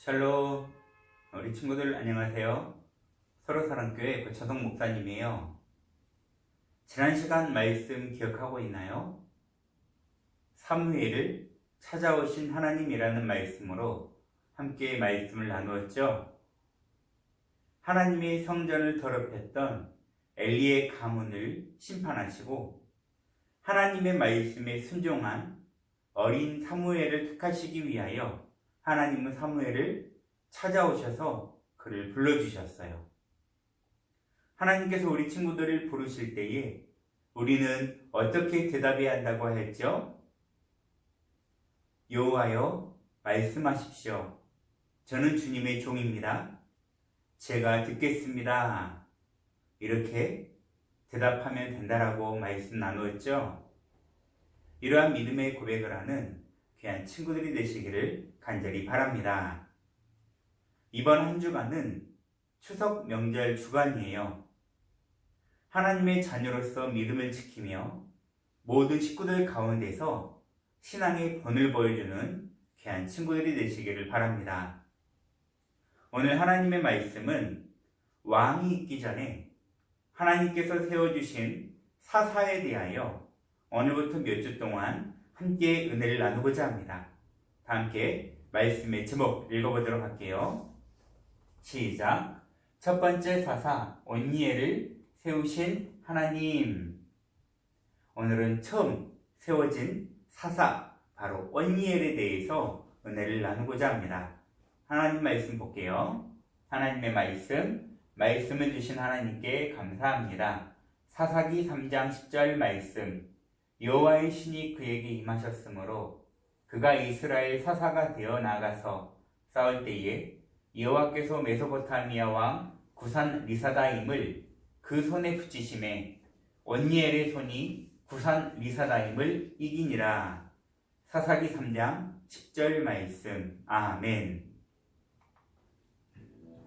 샬롬, 우리 친구들 안녕하세요. 서로사랑교회 고차동 목사님이에요. 지난 시간 말씀 기억하고 있나요? 사무엘을 찾아오신 하나님이라는 말씀으로 함께 말씀을 나누었죠. 하나님의 성전을 더럽혔던 엘리의 가문을 심판하시고 하나님의 말씀에 순종한 어린 사무엘을 택하시기 위하여 하나님은 사무엘을 찾아오셔서 그를 불러주셨어요. 하나님께서 우리 친구들을 부르실 때에 우리는 어떻게 대답해야 한다고 했죠? 여호와여 말씀하십시오. 저는 주님의 종입니다. 제가 듣겠습니다. 이렇게 대답하면 된다라고 말씀 나누었죠. 이러한 믿음의 고백을 하는 귀한 친구들이 되시기를 간절히 바랍니다. 이번 한 주간은 추석 명절 주간이에요. 하나님의 자녀로서 믿음을 지키며 모든 식구들 가운데서 신앙의 본을 보여주는 귀한 친구들이 되시기를 바랍니다. 오늘 하나님의 말씀은 왕이 있기 전에 하나님께서 세워주신 사사에 대하여 오늘부터 몇 주 동안 함께 은혜를 나누고자 합니다. 다 함께 말씀의 제목 읽어보도록 할게요. 시작. 첫 번째 사사 온니엘을 세우신 하나님. 오늘은 처음 세워진 사사 바로 온니엘에 대해서 은혜를 나누고자 합니다. 하나님 말씀 볼게요. 하나님의 말씀을 주신 하나님께 감사합니다. 사사기 3장 10절 말씀. 여호와의 신이 그에게 임하셨으므로 그가 이스라엘 사사가 되어 나가서 싸울 때에 여호와께서 메소포타미아 왕 구산 리사다임을 그 손에 붙이심에 온니엘의 손이 구산 리사다임을 이기니라. 사사기 3장 10절 말씀. 아멘.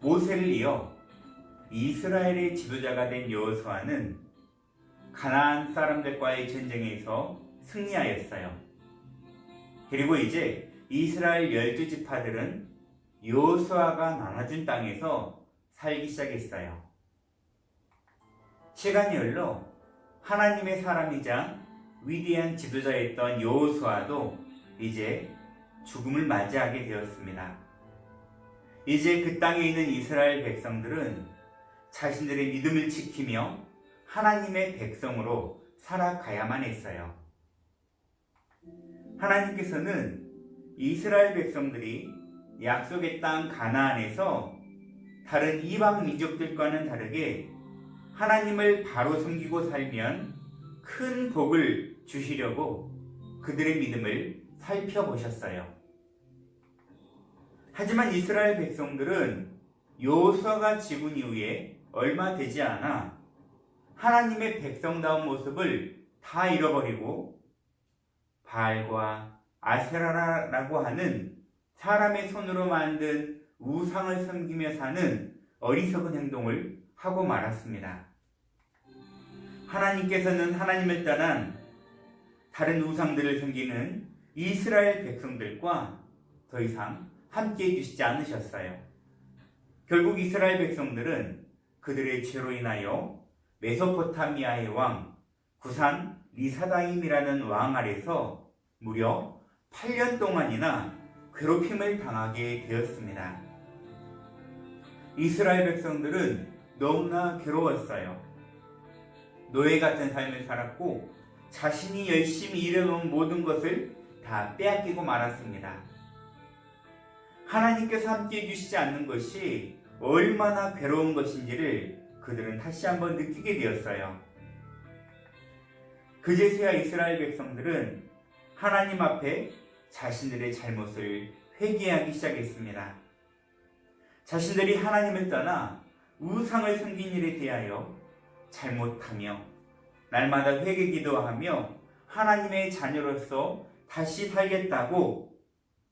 모세를 이어 이스라엘의 지도자가 된 여호수아는 가나안 사람들과의 전쟁에서 승리하였어요. 그리고 이제 이스라엘 12지파들은 여호수아가 나눠준 땅에서 살기 시작했어요. 시간이 흘러 하나님의 사람이자 위대한 지도자였던 여호수아도 이제 죽음을 맞이하게 되었습니다. 이제 그 땅에 있는 이스라엘 백성들은 자신들의 믿음을 지키며 하나님의 백성으로 살아가야만 했어요. 하나님께서는 이스라엘 백성들이 약속의 땅 가나안에서 다른 이방 민족들과는 다르게 하나님을 바로 섬기고 살면 큰 복을 주시려고 그들의 믿음을 살펴보셨어요. 하지만 이스라엘 백성들은 여호수아가 죽은 이후에 얼마 되지 않아 하나님의 백성다운 모습을 다 잃어버리고 바알과 아세라라고 하는 사람의 손으로 만든 우상을 섬기며 사는 어리석은 행동을 하고 말았습니다. 하나님께서는 하나님을 떠난 다른 우상들을 섬기는 이스라엘 백성들과 더 이상 함께 해주시지 않으셨어요. 결국 이스라엘 백성들은 그들의 죄로 인하여 메소포타미아의 왕 구산 리사다임이라는 왕 아래서 무려 8년 동안이나 괴롭힘을 당하게 되었습니다. 이스라엘 백성들은 너무나 괴로웠어요. 노예 같은 삶을 살았고 자신이 열심히 일해놓은 모든 것을 다 빼앗기고 말았습니다. 하나님께서 함께 해주시지 않는 것이 얼마나 괴로운 것인지를 그들은 다시 한번 느끼게 되었어요. 그제서야 이스라엘 백성들은 하나님 앞에 자신들의 잘못을 회개하기 시작했습니다. 자신들이 하나님을 떠나 우상을 섬긴 일에 대하여 잘못하며 날마다 회개 기도하며 하나님의 자녀로서 다시 살겠다고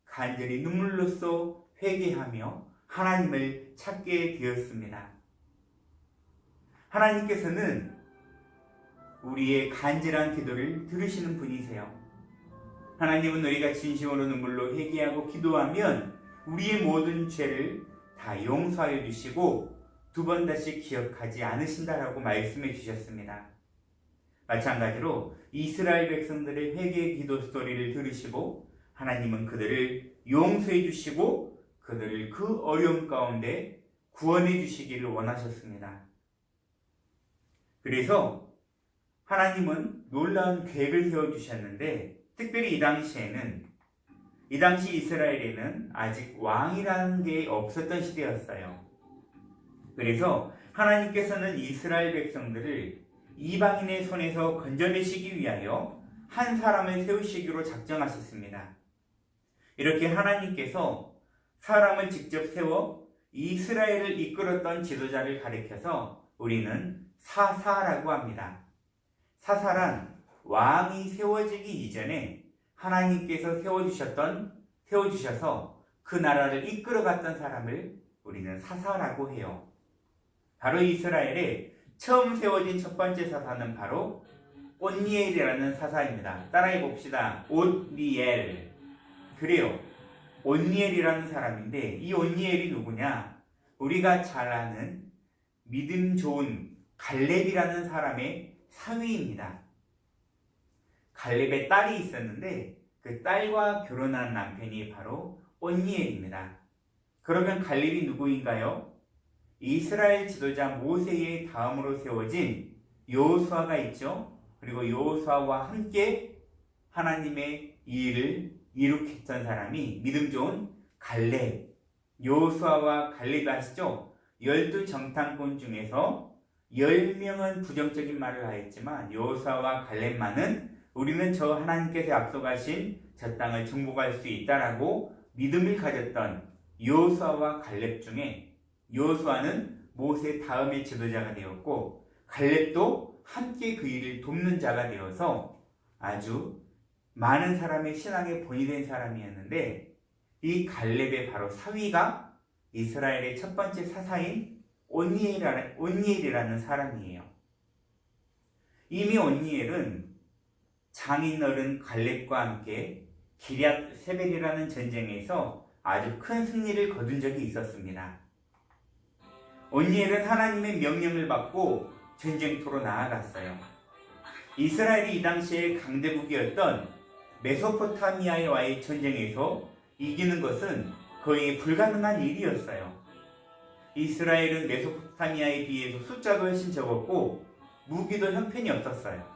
간절히 눈물로써 회개하며 하나님을 찾게 되었습니다. 하나님께서는 우리의 간절한 기도를 들으시는 분이세요. 하나님은 우리가 진심으로 눈물로 회개하고 기도하면 우리의 모든 죄를 다 용서하여 주시고 두 번 다시 기억하지 않으신다라고 말씀해 주셨습니다. 마찬가지로 이스라엘 백성들의 회개 기도 스토리를 들으시고 하나님은 그들을 용서해 주시고 그들을 그 어려움 가운데 구원해 주시기를 원하셨습니다. 그래서 하나님은 놀라운 계획을 세워주셨는데 특별히 이 당시 이스라엘에는 아직 왕이라는 게 없었던 시대였어요. 그래서 하나님께서는 이스라엘 백성들을 이방인의 손에서 건져내시기 위하여 한 사람을 세우시기로 작정하셨습니다. 이렇게 하나님께서 사람을 직접 세워 이스라엘을 이끌었던 지도자를 가리켜서 우리는 사사라고 합니다. 사사란 왕이 세워지기 이전에 하나님께서 세워주셔서 그 나라를 이끌어갔던 사람을 우리는 사사라고 해요. 바로 이스라엘에 처음 세워진 첫 번째 사사는 바로 온니엘이라는 사사입니다. 따라해 봅시다. 온니엘. 그래요. 온니엘이라는 사람인데 이 온니엘이 누구냐? 우리가 잘 아는 믿음 좋은 갈렙이라는 사람의 사위입니다. 갈렙의 딸이 있었는데 그 딸과 결혼한 남편이 바로 온니엘입니다. 그러면 갈렙이 누구인가요? 이스라엘 지도자 모세의 다음으로 세워진 여호수아가 있죠. 그리고 여호수아와 함께 하나님의 일을 이룩했던 사람이 믿음 좋은 갈렙. 여호수아와 갈렙이 아시죠? 12정탐꾼 중에서 10명은 부정적인 말을 하였지만 여호수아와 갈렙만은 우리는 저 하나님께서 약속하신 저 땅을 정복할 수 있다라고 믿음을 가졌던 여호수아와 갈렙 중에 여호수아는 모세 다음의 지도자가 되었고 갈렙도 함께 그 일을 돕는 자가 되어서 아주 많은 사람의 신앙의 본이 된 사람이었는데 이 갈렙의 바로 사위가 이스라엘의 첫 번째 사사인 온니엘이라는 사람이에요. 이미 온니엘은 장인어른 갈렙과 함께 기럇 세벨이라는 전쟁에서 아주 큰 승리를 거둔 적이 있었습니다. 온니엘은 하나님의 명령을 받고 전쟁터로 나아갔어요. 이스라엘이 이 당시에 강대국이었던 메소포타미아와의 전쟁에서 이기는 것은 거의 불가능한 일이었어요. 이스라엘은 메소포타미아에 비해서 숫자도 훨씬 적었고 무기도 형편이 없었어요.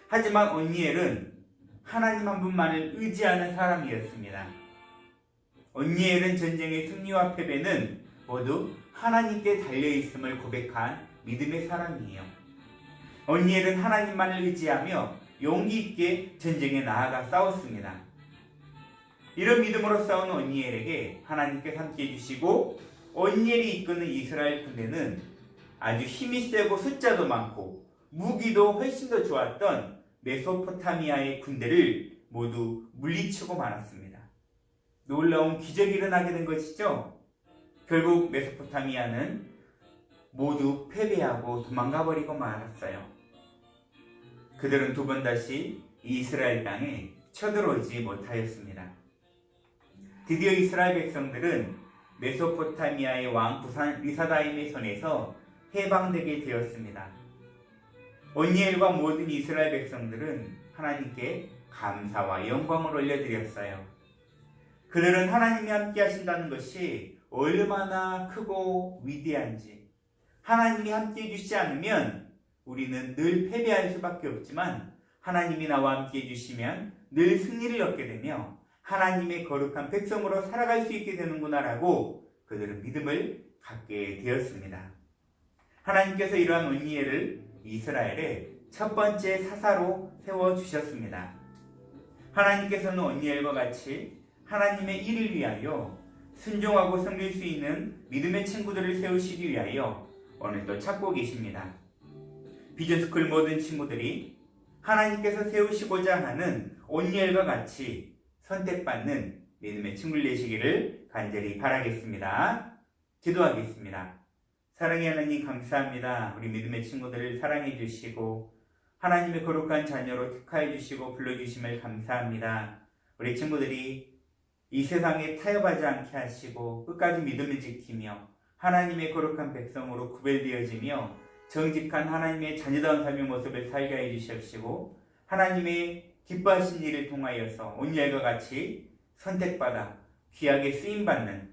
하지만 온니엘은 하나님 한 분만을 의지하는 사람이었습니다. 온니엘은 전쟁의 승리와 패배는 모두 하나님께 달려있음을 고백한 믿음의 사람이에요. 온니엘은 하나님만을 의지하며 용기 있게 전쟁에 나아가 싸웠습니다. 이런 믿음으로 싸운 온니엘에게 하나님께서 함께 해주시고 온니엘이 이끄는 이스라엘 군대는 아주 힘이 세고 숫자도 많고 무기도 훨씬 더 좋았던 메소포타미아의 군대를 모두 물리치고 말았습니다. 놀라운 기적이 일어나게 된 것이죠. 결국 메소포타미아는 모두 패배하고 도망가 버리고 말았어요. 그들은 두 번 다시 이스라엘 땅에 쳐들어오지 못하였습니다. 드디어 이스라엘 백성들은 메소포타미아의 왕 리사다임의 손에서 해방되게 되었습니다. 온니엘과 모든 이스라엘 백성들은 하나님께 감사와 영광을 올려드렸어요. 그들은 하나님이 함께 하신다는 것이 얼마나 크고 위대한지, 하나님이 함께 해주시지 않으면 우리는 늘 패배할 수밖에 없지만 하나님이 나와 함께 해주시면 늘 승리를 얻게 되며 하나님의 거룩한 백성으로 살아갈 수 있게 되는구나라고 그들은 믿음을 갖게 되었습니다. 하나님께서 이러한 온니엘을 이스라엘의 첫 번째 사사로 세워주셨습니다. 하나님께서는 온니엘과 같이 하나님의 일을 위하여 순종하고 섬길 수 있는 믿음의 친구들을 세우시기 위하여 오늘도 찾고 계십니다. 비전스쿨 모든 친구들이 하나님께서 세우시고자 하는 온니엘과 같이 선택받는 믿음의 친구를 되시기를 간절히 바라겠습니다. 기도하겠습니다. 사랑의 하나님 감사합니다. 우리 믿음의 친구들을 사랑해 주시고 하나님의 거룩한 자녀로 택하여 주시고 불러주심을 감사합니다. 우리 친구들이 이 세상에 타협하지 않게 하시고 끝까지 믿음을 지키며 하나님의 거룩한 백성으로 구별되어지며 정직한 하나님의 자녀다운 삶의 모습을 살게 해주시옵시고 하나님의 기뻐하신 일을 통하여서 오늘과 같이 선택받아 귀하게 쓰임받는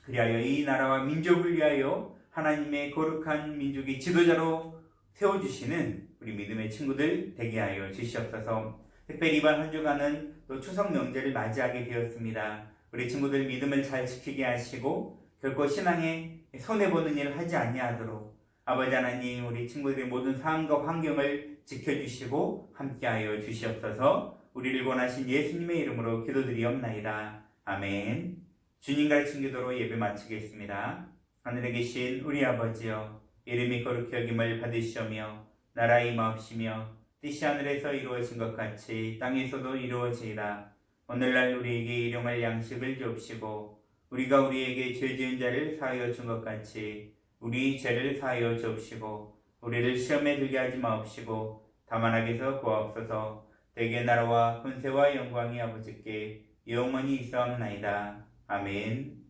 그리하여 이 나라와 민족을 위하여 하나님의 거룩한 민족의 지도자로 세워주시는 우리 믿음의 친구들 되게 하여 주시옵소서. 특별히 이번 한 주간은 또 추석 명절을 맞이하게 되었습니다. 우리 친구들 믿음을 잘 지키게 하시고 결코 신앙에 손해보는 일을 하지 아니하도록 아버지 하나님 우리 친구들의 모든 상황과 환경을 지켜주시고 함께하여 주시옵소서. 우리를 원하신 예수님의 이름으로 기도드리옵나이다. 아멘. 주님 가르친 기도로 예배 마치겠습니다. 하늘에 계신 우리 아버지여, 이름이 거룩히 여김을 받으시오며 나라의 임하옵시며 뜻이 하늘에서 이루어진 것 같이 땅에서도 이루어지이다. 오늘날 우리에게 일용할 양식을 주옵시고 우리가 우리에게 죄 지은 자를 사하여 준 것 같이 우리 죄를 사하여 주옵시고 우리를 시험에 들게 하지 마옵시고 다만 악에서 구하옵소서. 대개 나라와 권세와 영광이 아버지께 영원히 있사옵나이다. 아멘.